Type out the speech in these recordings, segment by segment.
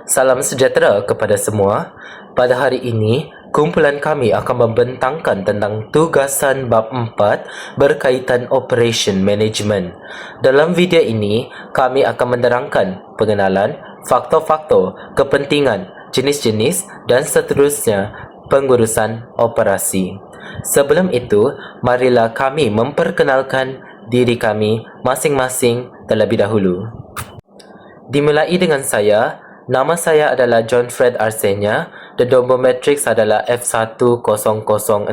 Salam sejahtera kepada semua. Pada hari ini, kumpulan kami akan membentangkan tentang tugasan bab 4 berkaitan Operation Management. Dalam video ini, kami akan menerangkan pengenalan, faktor-faktor, kepentingan, jenis-jenis dan seterusnya pengurusan operasi. Sebelum itu, marilah kami memperkenalkan diri kami masing-masing terlebih dahulu. Dimulai dengan saya. Nama saya adalah John Fred Arsenia dan nombor matriks adalah F1006.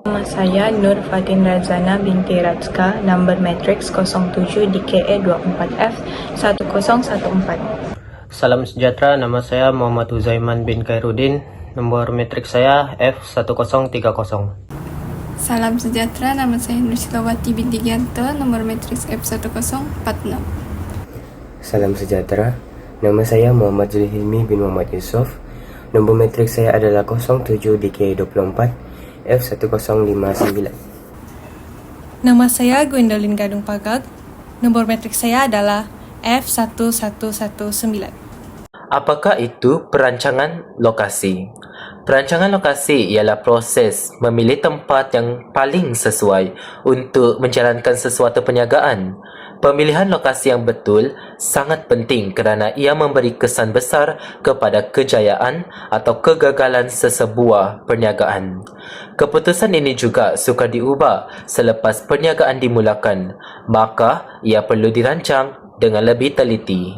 Nama saya Nur Fatin Razana binti Rajka, nombor matriks 07 DKE 24F 1014. Salam sejahtera, nama saya Muhammad Uzaiman bin Khairuddin, nomor matriks saya F1030. Salam sejahtera, nama saya Nursilawati binti Gianto, nomor matriks F1046. Salam sejahtera, nama saya Muhammad Zulhilmi bin Muhammad Yusof. Nombor matriks saya adalah 07 DK24 F1059. Nama saya Gwendolyn Gadung Pagad. Nomor matriks saya adalah F1119. Apakah itu perancangan lokasi? Perancangan lokasi ialah proses memilih tempat yang paling sesuai untuk menjalankan sesuatu perniagaan. Pemilihan lokasi yang betul sangat penting kerana ia memberi kesan besar kepada kejayaan atau kegagalan sesebuah perniagaan. Keputusan ini juga sukar diubah selepas perniagaan dimulakan, maka ia perlu dirancang dengan lebih teliti.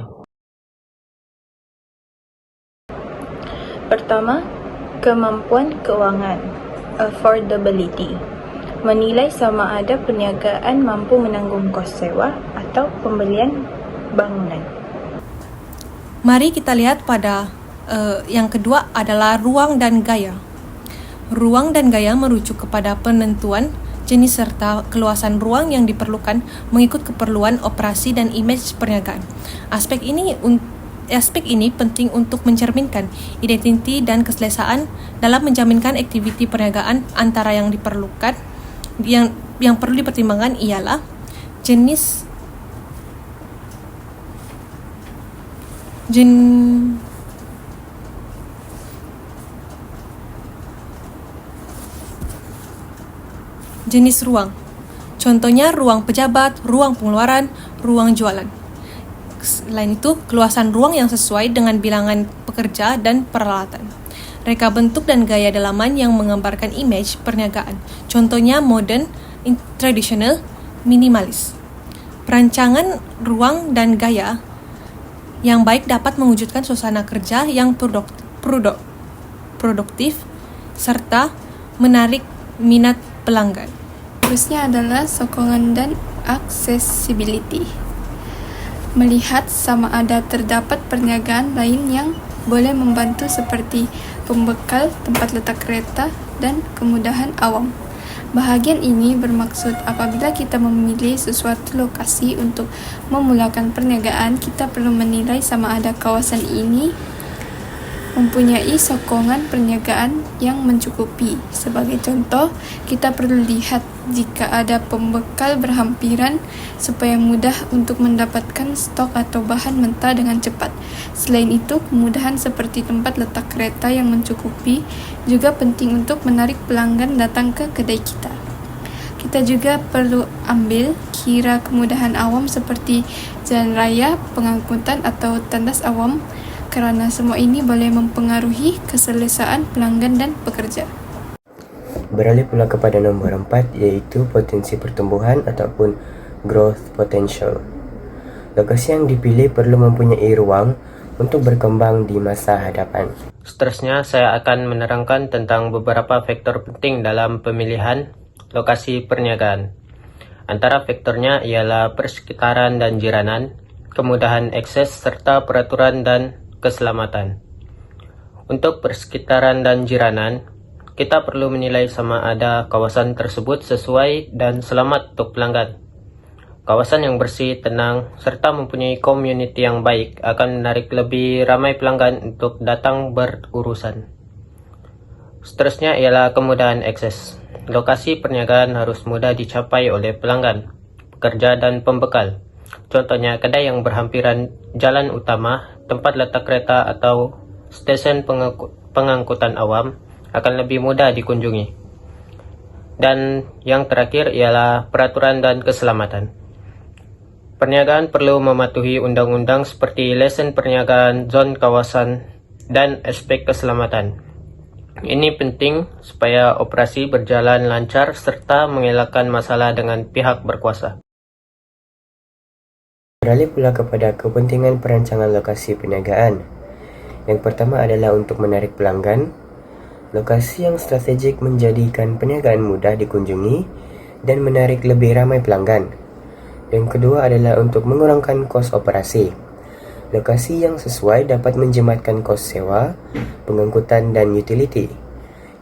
Pertama, kemampuan keuangan, affordability. Menilai sama ada perniagaan mampu menanggung kos sewa atau pembelian bangunan. Mari kita lihat pada yang kedua adalah ruang dan gaya. Ruang dan gaya merujuk kepada penentuan jenis serta keluasan ruang yang diperlukan mengikut keperluan operasi dan imej perniagaan. Aspek ini penting untuk mencerminkan identiti dan keselesaan dalam menjaminkan aktiviti perniagaan. Antara yang diperlukan yang perlu dipertimbangkan ialah jenis ruang. Contohnya ruang pejabat, ruang pengeluaran, ruang jualan. Selain itu, keluasan ruang yang sesuai dengan bilangan pekerja dan peralatan. Reka bentuk dan gaya dalaman yang menggambarkan imej perniagaan. Contohnya modern, tradisional, minimalis. Perancangan ruang dan gaya yang baik dapat mewujudkan suasana kerja yang produktif serta menarik minat pelanggan. Terusnya adalah sokongan dan accessibility. Melihat sama ada terdapat perniagaan lain yang boleh membantu seperti pembekal, tempat letak kereta, dan kemudahan awam. Bahagian ini bermaksud apabila kita memilih sesuatu lokasi untuk memulakan perniagaan, kita perlu menilai sama ada kawasan ini mempunyai sokongan perniagaan yang mencukupi. Sebagai contoh, kita perlu lihat jika ada pembekal berhampiran supaya mudah untuk mendapatkan stok atau bahan mentah dengan cepat. Selain itu, kemudahan seperti tempat letak kereta yang mencukupi juga penting untuk menarik pelanggan datang ke kedai kita. Kita juga perlu ambil kira kemudahan awam seperti jalan raya, pengangkutan atau tandas awam, kerana semua ini boleh mempengaruhi keselesaan pelanggan dan pekerja. Beralih pula kepada nombor 4, iaitu potensi pertumbuhan ataupun growth potential. Lokasi yang dipilih perlu mempunyai ruang untuk berkembang di masa hadapan. Seterusnya, saya akan menerangkan tentang beberapa faktor penting dalam pemilihan lokasi perniagaan. Antara faktornya ialah persekitaran dan jiranan, kemudahan akses serta peraturan dan keselamatan. Untuk persekitaran dan jiranan, kita perlu menilai sama ada kawasan tersebut sesuai dan selamat untuk pelanggan. Kawasan yang bersih, tenang, serta mempunyai komuniti yang baik akan menarik lebih ramai pelanggan untuk datang berurusan. Seterusnya ialah kemudahan akses. Lokasi perniagaan harus mudah dicapai oleh pelanggan, pekerja dan pembekal. Contohnya, kedai yang berhampiran jalan utama, tempat letak kereta atau stesen pengangkutan awam akan lebih mudah dikunjungi. Dan yang terakhir ialah peraturan dan keselamatan. Perniagaan perlu mematuhi undang-undang seperti lesen perniagaan, zon kawasan, dan aspek keselamatan. Ini penting supaya operasi berjalan lancar serta mengelakkan masalah dengan pihak berkuasa. Beralih pula kepada kepentingan perancangan lokasi perniagaan. Yang pertama adalah untuk menarik pelanggan. Lokasi yang strategik menjadikan perniagaan mudah dikunjungi dan menarik lebih ramai pelanggan. Yang kedua adalah untuk mengurangkan kos operasi. Lokasi yang sesuai dapat menjimatkan kos sewa, pengangkutan dan utility.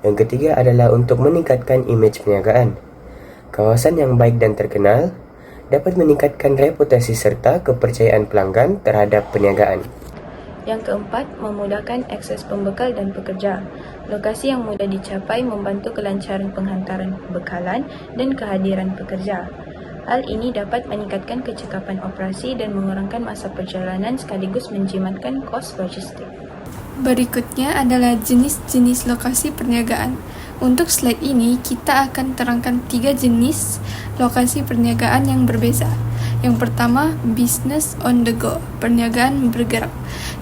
Yang ketiga adalah untuk meningkatkan imej perniagaan. Kawasan yang baik dan terkenal dapat meningkatkan reputasi serta kepercayaan pelanggan terhadap perniagaan. Yang keempat, memudahkan akses pembekal dan pekerja. Lokasi yang mudah dicapai membantu kelancaran penghantaran bekalan dan kehadiran pekerja. Hal ini dapat meningkatkan kecekapan operasi dan mengurangkan masa perjalanan sekaligus menjimatkan kos logistik. Berikutnya adalah jenis-jenis lokasi perniagaan. Untuk slide ini, kita akan terangkan 3 jenis lokasi perniagaan yang berbeza. Yang pertama, business on the go, perniagaan bergerak.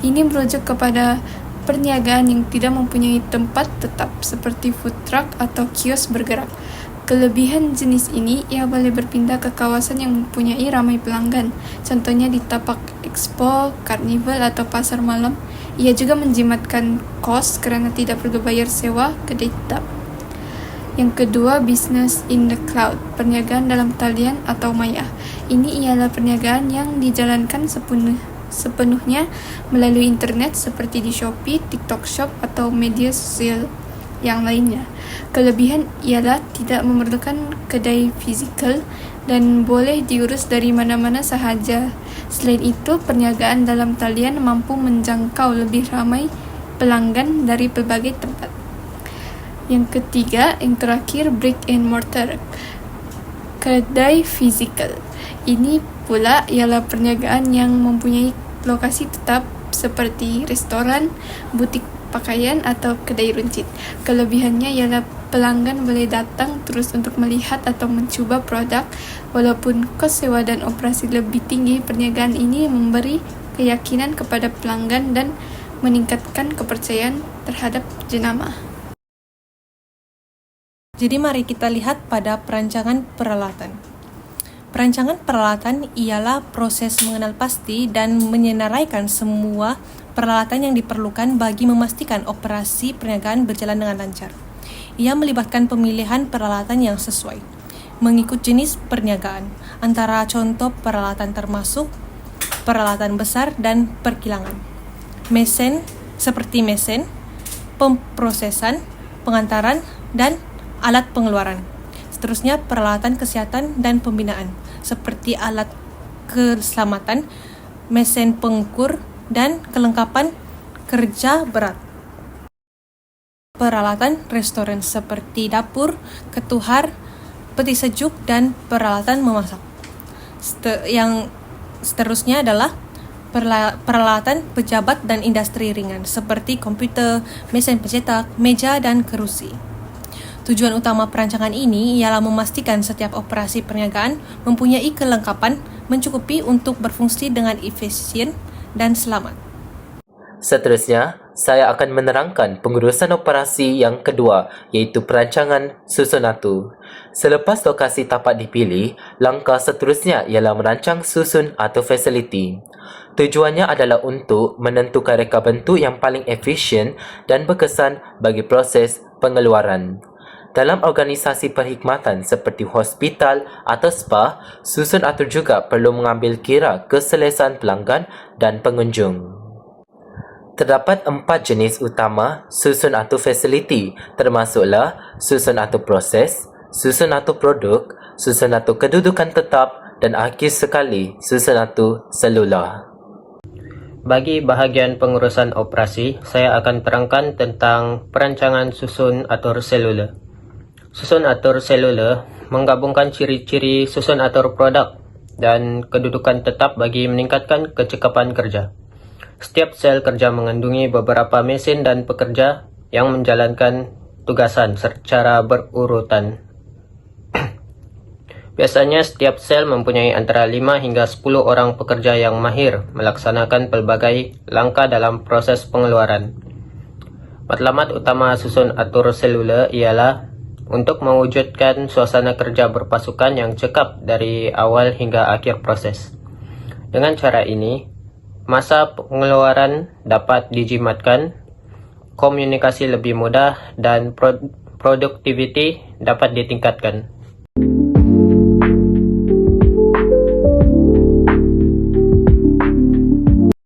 Ini merujuk kepada perniagaan yang tidak mempunyai tempat tetap seperti food truck atau kios bergerak. Kelebihan jenis ini, ia boleh berpindah ke kawasan yang mempunyai ramai pelanggan. Contohnya di tapak expo, karnival atau pasar malam. Ia juga menjimatkan kos kerana tidak perlu bayar sewa kedai tetap. Yang kedua, business in the cloud, perniagaan dalam talian atau maya. Ini ialah perniagaan yang dijalankan sepenuhnya melalui internet seperti di Shopee, TikTok Shop atau media sosial yang lainnya. Kelebihan ialah tidak memerlukan kedai fizikal dan boleh diurus dari mana-mana sahaja. Selain itu, perniagaan dalam talian mampu menjangkau lebih ramai pelanggan dari pelbagai tempat. Yang ketiga, yang terakhir, brick and mortar, kedai fizikal. Ini pula ialah perniagaan yang mempunyai lokasi tetap seperti restoran, butik pakaian atau kedai runcit. Kelebihannya ialah pelanggan boleh datang terus untuk melihat atau mencuba produk. Walaupun kos sewa dan operasi lebih tinggi, perniagaan ini memberi keyakinan kepada pelanggan dan meningkatkan kepercayaan terhadap jenama. Jadi mari kita lihat pada perancangan peralatan. Perancangan peralatan ialah proses mengenal pasti dan menyenaraikan semua peralatan yang diperlukan bagi memastikan operasi perniagaan berjalan dengan lancar. Ia melibatkan pemilihan peralatan yang sesuai, mengikut jenis perniagaan. Antara contoh peralatan termasuk peralatan besar dan perkilangan. Mesin seperti mesin, pemprosesan, pengantaran, dan alat pengeluaran. Seterusnya peralatan kesehatan dan pembinaan seperti alat keselamatan, mesin pengukur, dan kelengkapan kerja berat. Peralatan restoran seperti dapur, ketuhar, peti sejuk, dan peralatan memasak. Yang seterusnya adalah peralatan pejabat dan industri ringan seperti komputer, mesin pencetak, meja, dan kerusi. Tujuan utama perancangan ini ialah memastikan setiap operasi perniagaan mempunyai kelengkapan mencukupi untuk berfungsi dengan efisien dan selamat. Seterusnya, saya akan menerangkan pengurusan operasi yang kedua, iaitu perancangan susun atu. Selepas lokasi tapak dipilih, langkah seterusnya ialah merancang susun atau fasiliti. Tujuannya adalah untuk menentukan reka bentuk yang paling efisien dan berkesan bagi proses pengeluaran. Dalam organisasi perkhidmatan seperti hospital atau spa, susun atur juga perlu mengambil kira keselesaan pelanggan dan pengunjung. Terdapat 4 jenis utama susun atur fasiliti, termasuklah susun atur proses, susun atur produk, susun atur kedudukan tetap, dan akhir sekali susun atur selular. Bagi bahagian pengurusan operasi, saya akan terangkan tentang perancangan susun atur seluler. Susun atur seluler menggabungkan ciri-ciri susun atur produk dan kedudukan tetap bagi meningkatkan kecekapan kerja. Setiap sel kerja mengandungi beberapa mesin dan pekerja yang menjalankan tugasan secara berurutan. Biasanya setiap sel mempunyai antara 5 hingga 10 orang pekerja yang mahir melaksanakan pelbagai langkah dalam proses pengeluaran. Matlamat utama susun atur seluler ialah untuk mewujudkan suasana kerja berpasukan yang cekap dari awal hingga akhir proses. Dengan cara ini, masa pengeluaran dapat dijimatkan, komunikasi lebih mudah, dan produktiviti dapat ditingkatkan.